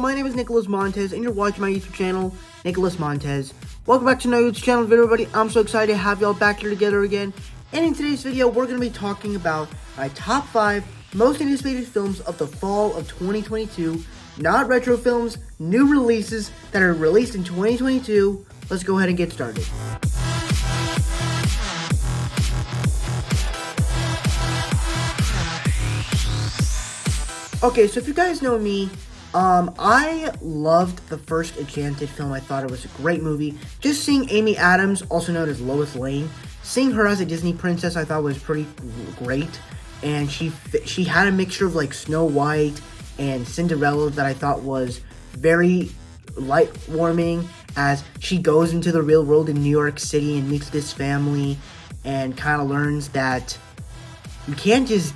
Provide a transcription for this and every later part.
my name is Nicholas Montez, and you're watching my YouTube channel, Nicholas Montez. Welcome back to my YouTube channel video, everybody. I'm so excited to have y'all back here together again. And in today's video, we're going to be talking about my top 5 most anticipated films of the fall of 2022. Not retro films, new releases that are released in 2022. Let's go ahead and get started. Okay, so if you guys know me, I loved the first Enchanted film. I thought it was a great movie. Just seeing Amy Adams, also known as Lois Lane, seeing her as a Disney princess, I thought was pretty great. And she had a mixture of like Snow White and Cinderella that I thought was very light-warming as she goes into the real world in New York City and meets this family and kind of learns that you can't just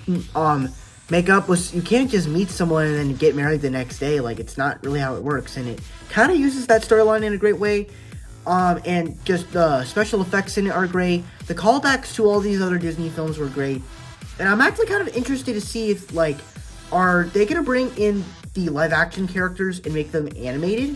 you can't just meet someone and then get married the next day. Like, it's not really how it works, and it kind of uses that storyline in a great way. And just the special effects in it are great. The callbacks to all these other Disney films were great, and I'm actually kind of interested to see if, like, are they gonna bring in the live action characters and make them animated?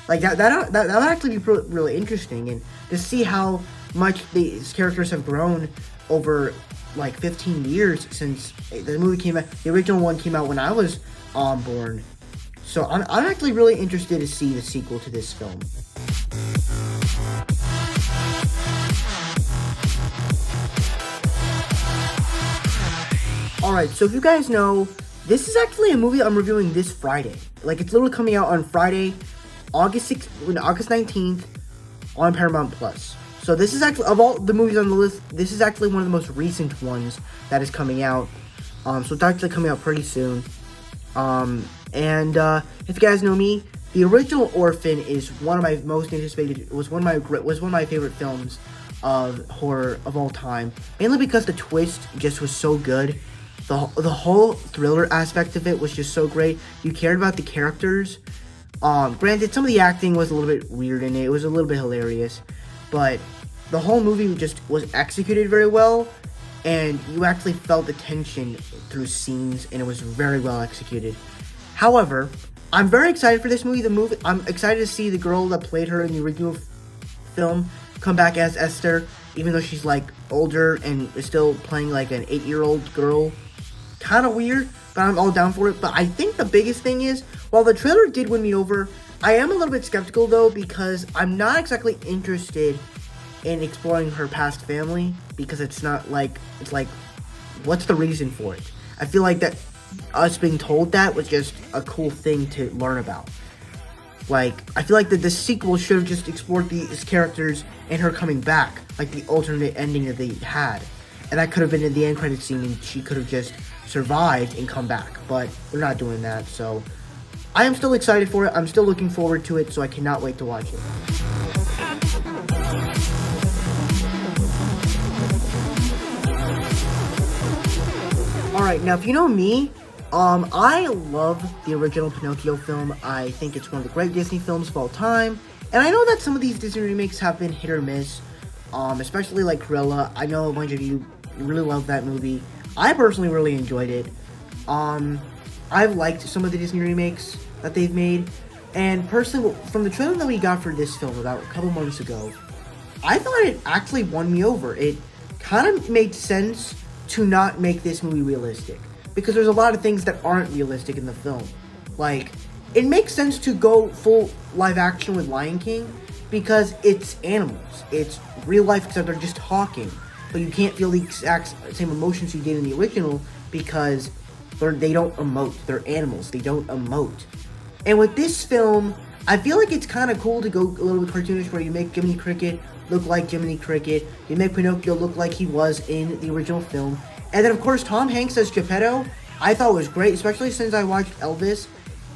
Like, that would actually be really interesting, and to see how much these characters have grown over like 15 years since the movie came out. The original one came out when I was born. So I'm actually really interested to see the sequel to this film. Alright, so if you guys know, this is actually a movie I'm reviewing this Friday. Like, it's literally coming out on Friday, August 19th on Paramount Plus. So this is actually, of all the movies on the list, this is actually one of the most recent ones that is coming out. So it's actually coming out pretty soon. If you guys know me, the original Orphan is one of my most anticipated. Was one of my favorite films of horror of all time. Mainly because the twist just was so good. The whole thriller aspect of it was just so great. You cared about the characters. Granted, some of the acting was a little bit weird in it. It was a little bit hilarious. But the whole movie just was executed very well, and you actually felt the tension through scenes, and it was very well executed. However, I'm very excited for this movie. I'm excited to see the girl that played her in the original film come back as Esther, even though she's like older and is still playing like an 8-year-old girl. Kind of weird, but I'm all down for it. But I think the biggest thing is, while the trailer did win me over, I am a little bit skeptical though, because I'm not exactly interested in exploring her past family, because it's like, what's the reason for it? I feel like that us being told that was just a cool thing to learn about. Like, I feel like that the sequel should have just explored these characters and her coming back, like the alternate ending that they had. And that could have been in the end credit scene, and she could have just survived and come back. But we're not doing that, so I am still excited for it. I'm still looking forward to it, so I cannot wait to watch it. Alright, now if you know me, I love the original Pinocchio film. I think it's one of the great Disney films of all time. And I know that some of these Disney remakes have been hit or miss, especially like Cruella. I know a bunch of you really love that movie. I personally really enjoyed it. I've liked some of the Disney remakes that they've made, and personally, from the trailer that we got for this film about a couple months ago, I thought it actually won me over. It kind of made sense to not make this movie realistic, because there's a lot of things that aren't realistic in the film. Like, it makes sense to go full live action with Lion King, because it's animals. It's real life, except they're just talking. But you can't feel the exact same emotions you did in the original, because they don't emote. They're animals. They don't emote. And with this film, I feel like it's kind of cool to go a little bit cartoonish, where you make Jiminy Cricket look like Jiminy Cricket. You make Pinocchio look like he was in the original film. And then, of course, Tom Hanks as Geppetto, I thought was great, especially since I watched Elvis.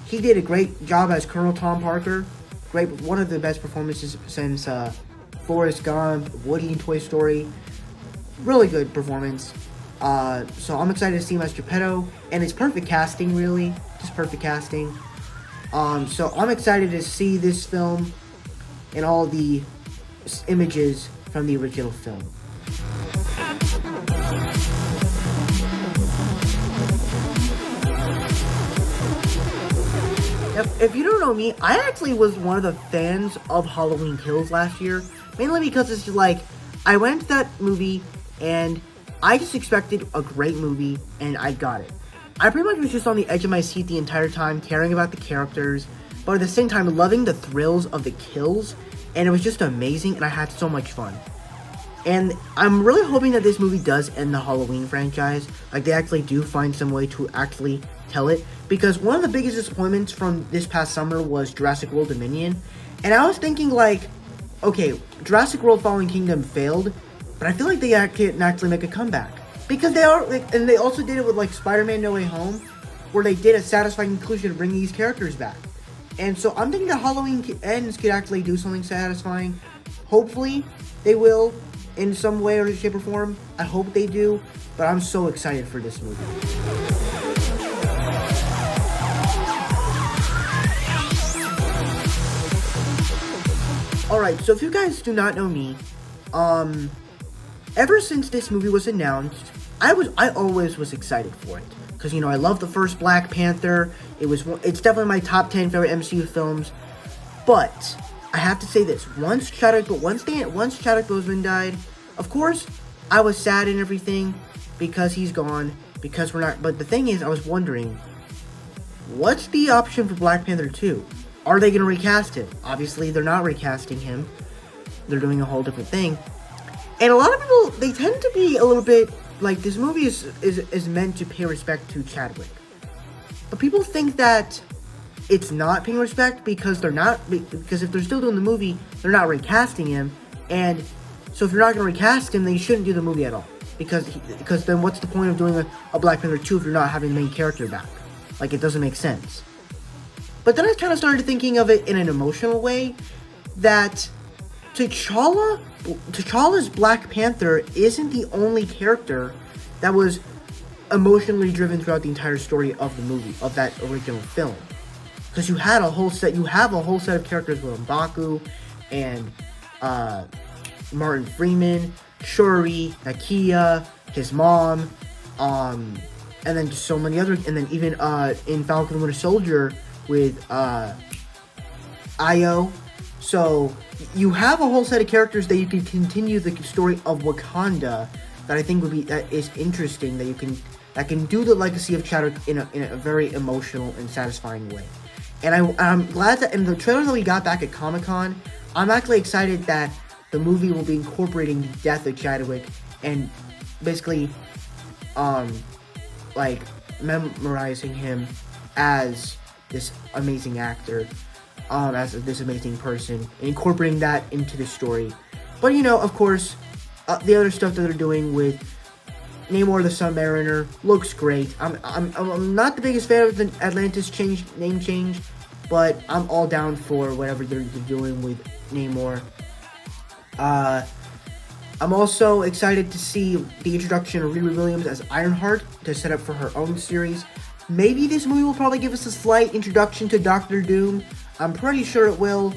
He did a great job as Colonel Tom Parker. Great, one of the best performances since Forrest Gump, Woody in Toy Story. Really good performance. So I'm excited to see him as Geppetto, and it's perfect casting, really, just perfect casting. So I'm excited to see this film and all the images from the original film. If you don't know me, I actually was one of the fans of Halloween Kills last year, mainly because it's just like I went to that movie and I just expected a great movie and I got it. I pretty much was just on the edge of my seat the entire time, caring about the characters, but at the same time loving the thrills of the kills, and it was just amazing and I had so much fun. And I'm really hoping that this movie does end the Halloween franchise. Like, they actually do find some way to actually tell it. Because one of the biggest disappointments from this past summer was Jurassic World Dominion. And I was thinking, like, okay, Jurassic World Fallen Kingdom failed, but I feel like they can actually make a comeback. Because they are, like, and they also did it with, like, Spider-Man No Way Home, where they did a satisfying conclusion to bring these characters back. And so I'm thinking that Halloween Ends could actually do something satisfying. Hopefully, they will. In some way or shape or form. I hope they do, but I'm so excited for this movie. Alright, so if you guys do not know me, ever since this movie was announced, I always was excited for it. Because, you know, I love the first Black Panther. It's definitely my top 10 favorite MCU films. But I have to say this: once Chadwick Boseman died, of course, I was sad and everything because he's gone. Because we're not. But the thing is, I was wondering, what's the option for Black Panther 2? Are they gonna recast him? Obviously, they're not recasting him. They're doing a whole different thing. And a lot of people, they tend to be a little bit like, this movie is meant to pay respect to Chadwick. But people think that it's not paying respect because if they're still doing the movie, they're not recasting him. And so if you're not going to recast him, then you shouldn't do the movie at all. Because then what's the point of doing a Black Panther 2 if you're not having the main character back? Like, it doesn't make sense. But then I kind of started thinking of it in an emotional way, that T'Challa's Black Panther isn't the only character that was emotionally driven throughout the entire story of the movie, of that original film. Because you have a whole set of characters with M'Baku and Martin Freeman, Shuri, Nakia, his mom, and then just so many other, and then even in Falcon and Winter Soldier with Io. So you have a whole set of characters that you can continue the story of Wakanda that I think that is interesting, that can do the legacy of Chadwick in a very emotional and satisfying way. And I'm glad that in the trailer that we got back at Comic-Con, I'm actually excited that the movie will be incorporating the death of Chadwick and basically, like, memorizing him as this amazing actor, as this amazing person, and incorporating that into the story. But, you know, of course, the other stuff that they're doing with Namor the Submariner looks great. I'm not the biggest fan of the Atlantis name change, but I'm all down for whatever they're doing with Namor. I'm also excited to see the introduction of Riri Williams as Ironheart to set up for her own series. Maybe this movie will probably give us a slight introduction to Doctor Doom. I'm pretty sure it will.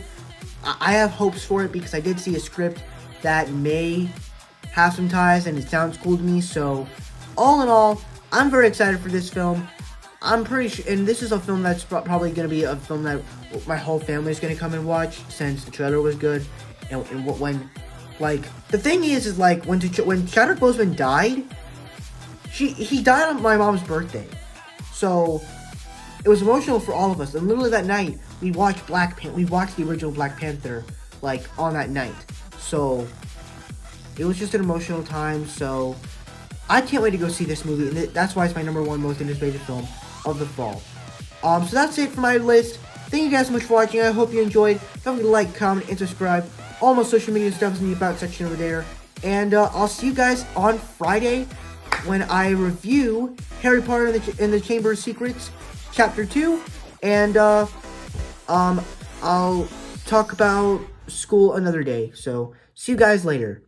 I have hopes for it because I did see a script that may have some ties and it sounds cool to me. So, all in all, I'm very excited for this film. I'm pretty sure, and this is a film that's probably going to be a film that my whole family is going to come and watch since the trailer was good. And when, like, the thing is like, when Chadwick Boseman died, he died on my mom's birthday. So, it was emotional for all of us. And literally that night, we watched the original Black Panther, like, on that night. So, it was just an emotional time. So, I can't wait to go see this movie. And that's why it's my number one most anticipated film of the fall. So that's it for my list. Thank you guys so much for watching. I hope you enjoyed. Don't forget to like, comment, and subscribe. All my social media stuff is in the About section over there. And I'll see you guys on Friday when I review Harry Potter and the Chamber of Secrets, Chapter 2. And I'll talk about school another day. So, see you guys later.